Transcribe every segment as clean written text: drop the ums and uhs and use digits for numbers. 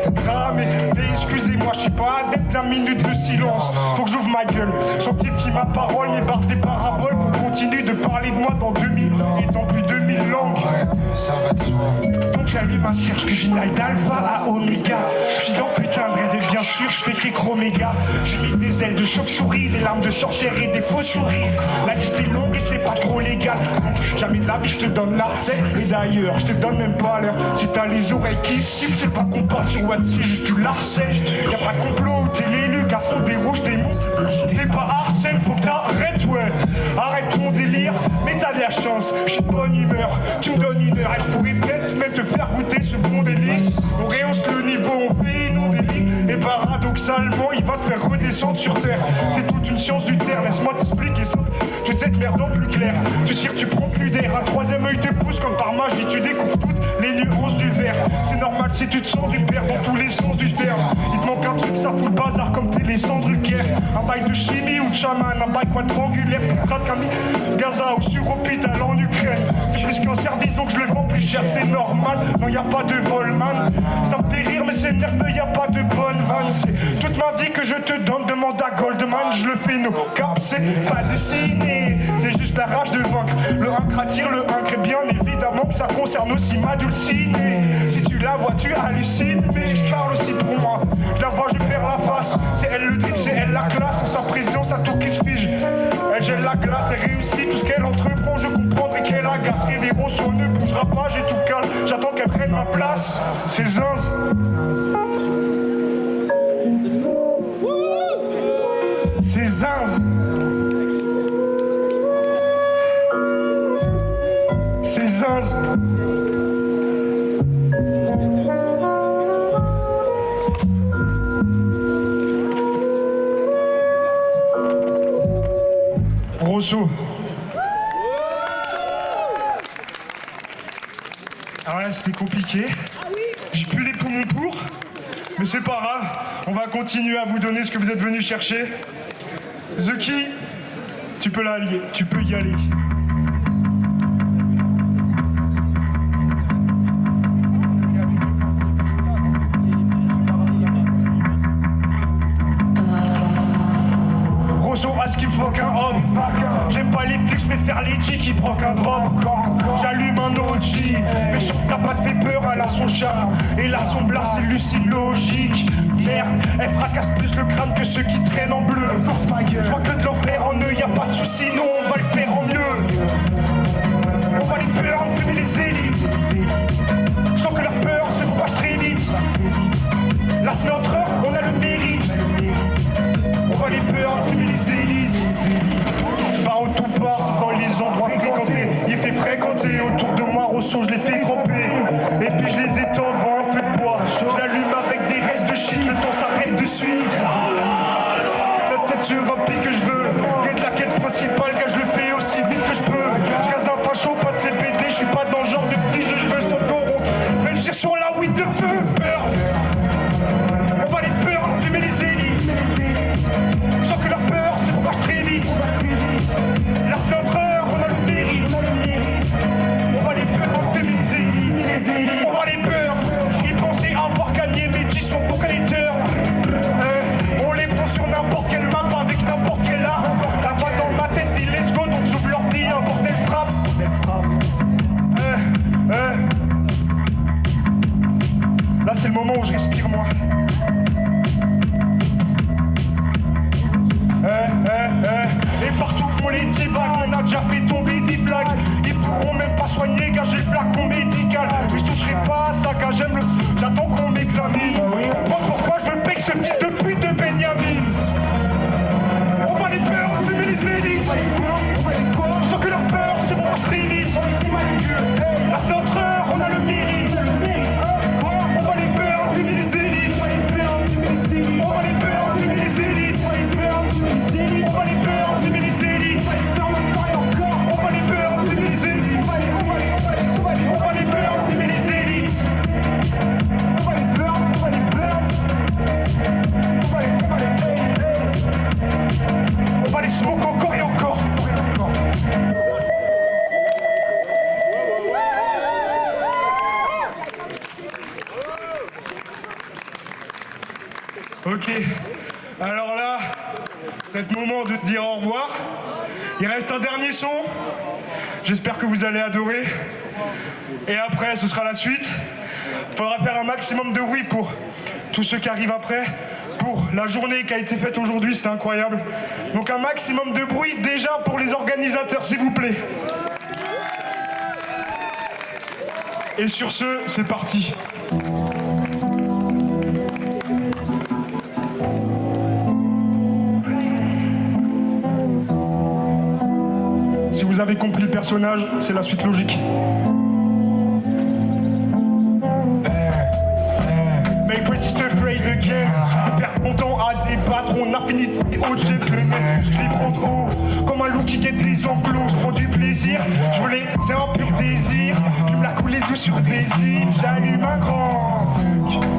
c'est cramé. Mais excusez-moi, je suis pas adepte d'un minute de silence. Faut que j'ouvre ma gueule, sanctifie ma parole, mes barres des paraboles. Qu'on continue de parler de moi dans 2000 et dans plus de 2000 langues. Ça va de soi. Donc j'allume ma cherche que j'inale d'alpha à oméga. Je suis dans putain de rêve et bien sûr je fais qu'écro oméga. J'ai mis des ailes de chauve-souris, des larmes de sorcière et des faux sourires. La liste est longue et c'est pas trop légal. Jamais de la vie je te donne l'arcelle. Et d'ailleurs je te donne même pas l'heure. Si t'as les oreilles qui sifflent, c'est pas qu'on parle sur WhatsApp, c'est juste tu l'harcèles. Y'a pas complot où t'es l'élu, qu'à fond des rouges des monts. T'es pas Arsène, faut que t'arrêtes, ouais. Arrête ton délire, mais t'as de la chance. J'suis de bonne humeur, tu me donnes une heure. Et j'pourrais peut-être même te faire goûter ce bon délice. On réhausse le niveau, on fait non délit. Et paradoxalement, il va te faire redescendre sur terre. C'est toute une science du terre, laisse-moi t'expliquer ça. Toute cette merde en plus clair. Tu tires, tu prends plus d'air. Un troisième œil te pousse comme par magie. Tu découvres toutes les nuances du verre. C'est normal si tu te sens du père dans tous les sens du terme. Il te manque un truc, ça fout le bazar comme t'es les cendres du Caire. Un bail de chimie ou de chaman, un bail quadrangulaire. Contrat comme Gaza ou sur hôpital en Ukraine. C'est plus qu'un service donc je le vends plus cher, c'est normal. Non, y a pas de vol, man. Ça me fait rire, mais c'est nerveux, y a pas de bonne vanne. C'est toute ma vie que je te donne, demande à Goldman. Je le fais, no cap, c'est pas de ciné. C'est juste la rage de vaincre. Le 1 attire le 1, et bien évidemment que ça concerne aussi ma dulcinée. Si tu la vois, tu hallucines, mais je parle aussi pour moi. Je la vois, je perds la face. C'est elle le drip, c'est elle la classe. En sa présidence, à tout qui se fige. Elle gèle la glace, elle réussit tout ce qu'elle entreprend. Je comprendrai qu'elle agace. Riviero sur ne bougera pas, j'ai tout calme. J'attends qu'elle prenne ma place. C'est zinz. C'est zinz. C'est zinz. Rosso. Alors là c'était compliqué. J'ai plus les poumons pour, mais c'est pas grave. On va continuer à vous donner ce que vous êtes venus chercher. The Key, tu peux l'allier, tu peux y aller. À ce qu'il faut qu'un homme. J'aime pas les flics, mais faire les G qui prend qu'un drop. J'allume un OG, mais je n'a pas fait peur, elle a son charme. Et là son blas c'est lucide logique. Merde, elle fracasse plus le crâne que ceux qui traînent en bleu. Force ma gueule. Je vois que de l'enfer en eux, y a pas de soucis, non, on va le faire en mieux. On va les peurs, enfumer les élites. Je sens que leur peur se propage très vite. Là c'est notre heure, on a le mérite. On va les peurs, fumer les élites. Je pars au tout part, c'est dans les endroits fréquentés. Il fait fréquenter autour de moi, Rosso, je les fais tremper. Et puis je les étends devant un feu de bois. Je l'allume avec des restes de shit, le temps s'arrête de suivre. Notre tête se remplit que je veux. Dès de la quête principale, car je le fais aussi vite que je peux. Je gaze un pas chaud, pas de CBD, je suis pas dans le genre de petit jeu, je veux son taureau. Belgir sur la weed de feu, peur. On va les peurs, fumer les élites. Je sens que leur peur se propage très vite. Là c'est notre heure, on a le mérite. On va les peurs, féminiser. On va les peurs. Ils pensaient avoir gagné, mais ils sont pour quelle heure. On les prend sur n'importe quelle map avec n'importe quelle arme. La balle dans ma tête dit let's go, donc j'ouvre l'ordi, un bordel frappe. Là c'est le moment où je respire moi. Et partout on les divague, on a déjà fait tomber des flags. Ils pourront même pas soigner, car j'ai le flacon médical. Mais je toucherai pas à ça, car j'attends qu'on m'examine. Comprends pourquoi je veux payer ce fils de pute de Benjamin. On va les peurs, fumer les élites. Je sens que leur peur se mange très vite. Là c'est notre heure, on a le mérite. On va les peurs, fumer les élites. On va les peurs, fumer les élites. On va les peurs, fumer les élites. On va les peurs, fumer les élites. On va les peurs, fumer les élites. On va les peurs, Ok. Alors là, c'est le moment de te dire au revoir. Il reste un dernier son. J'espère que vous allez adorer. Et après, ce sera la suite. Il faudra faire un maximum de bruit pour tous ceux qui arrivent après. Pour la journée qui a été faite aujourd'hui, c'était incroyable. Donc un maximum de bruit déjà pour les organisateurs, s'il vous plaît. Et sur ce, c'est parti. Si vous avez compris le personnage, c'est la suite logique. Make persist afraid again. On perd mon temps à débattre, on a fini au gentleman. Je les prends de haut, comme un loup qui guette les enclos. Je prends du plaisir, je voulais, c'est un pur désir. Qui me l'a coulé douce sur des îles, j'allume un grand.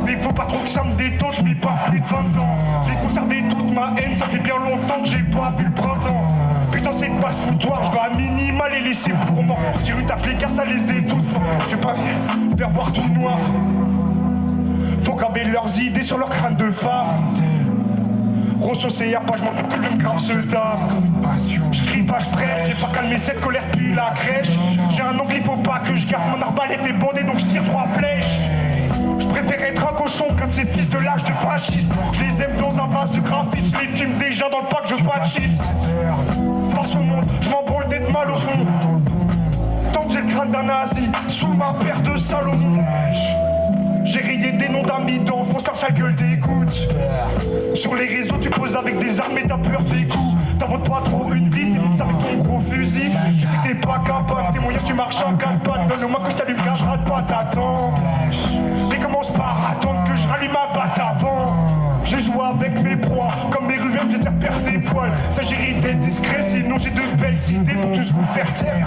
Mais faut pas trop que ça me détende, je m'y pas plus de 20 ans. J'ai conservé toute ma haine, ça fait bien longtemps que j'ai pas vu le printemps. Putain c'est quoi ce foutoir, je vais à minima les laisser pour moi. J'ai eu tape les gars, ça les étouffe. J'ai pas faire voir tout noir. Faut graver leurs idées sur leur crâne de femme. Ressaucer y'a pas, je m'en occupe de me grave ce tas. Je crie pas, je prêche, j'ai pas calmé cette colère puis la crèche. J'ai un angle, il faut pas que je garde mon arbalète et bandé donc je tire 3 flèches. Je préfère être un cochon qu'un de ces fils de l'âge de fasciste. Je les aime dans un vase de graphite, je les filme déjà dans le pack, je pas de shit. Face au monde, je m'en branle d'être mal au fond. Tant que j'ai le crâne d'un nazi, sous ma paire de Salomon. J'ai rayé des noms d'amis d'enfance, leur sale gueule d'écoute. Sur les réseaux, tu poses avec des armes et t'as peur des coups. T'inventes pas trop une vie, t'es avec ton gros fusil. Tu sais que t'es pas capable, tes moyens, tu marches à 4 pattes. Donne-moi que je t'allume car je rate pas, t'attends. Mais commence par attendre que je rallume ma batte avant. Je joue avec mes proies, comme mes ruelles, je te perdre des poils. S'agirait d'être discret, sinon j'ai de belles idées pour tous vous faire taire.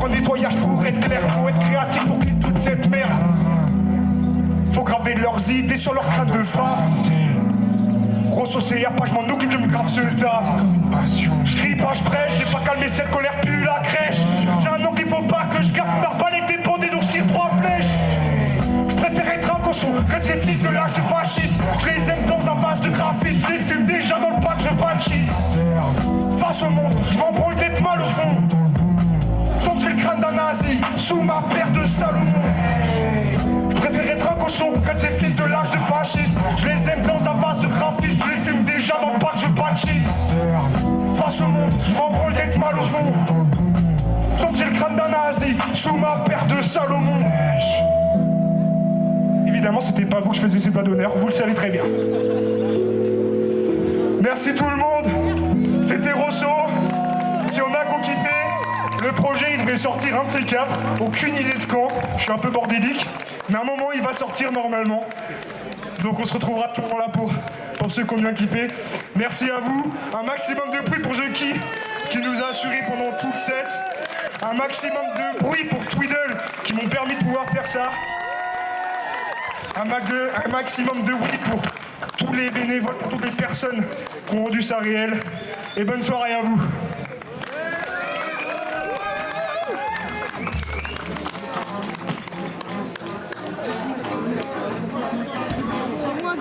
Un nettoyage pour être clair, faut être créatif pour clean toute cette merde. Faut graver leurs idées sur leur crâne de femme. Ressaucer y'a pas, je m'en occupe, je me grave ce tas. Je crie pas, je prêche, j'ai pas calmé cette colère, plus la crèche. J'ai un angle, il faut pas que je garde ma arbalète et bandé, donc je tire 3 flèches. Je préfère être un cochon que ces fils de l'âge de fasciste. Je les aime dans un vase de graphite, je les fume déjà dans le pack, je pas de shit. Face au monde, je m'en branle d'être mal au fond. Donc j'ai le crâne d'un nazi, sous ma paire de Salomon. Je préfère être un cochon que ces fils de l'âge de fasciste. Je les aime dans un vase de graphite, je les fume déjà dans le pack, je pas de shit. Face au monde, je m'en branle d'être mal au fond. Donc j'ai le crâne d'un nazi, sous ma paire de Salomon. Évidemment, c'était pas vous que je faisais ces pas d'honneur, vous le savez très bien. Merci tout le monde, c'était Rosso. Si on a kiffé, le projet il devait sortir un de ces 4, aucune idée de quand, je suis un peu bordélique, mais à un moment il va sortir normalement. Donc on se retrouvera tout le temps là pour ceux qui ont bien kiffé. Merci à vous, un maximum de bruit pour The Key qui nous a assuré pendant toute cette. Un maximum de bruit pour Twiddle qui m'ont permis de pouvoir faire ça. Un maximum de bruit pour tous les bénévoles, pour toutes les personnes qui ont rendu ça réel. Et bonne soirée à vous. Moi,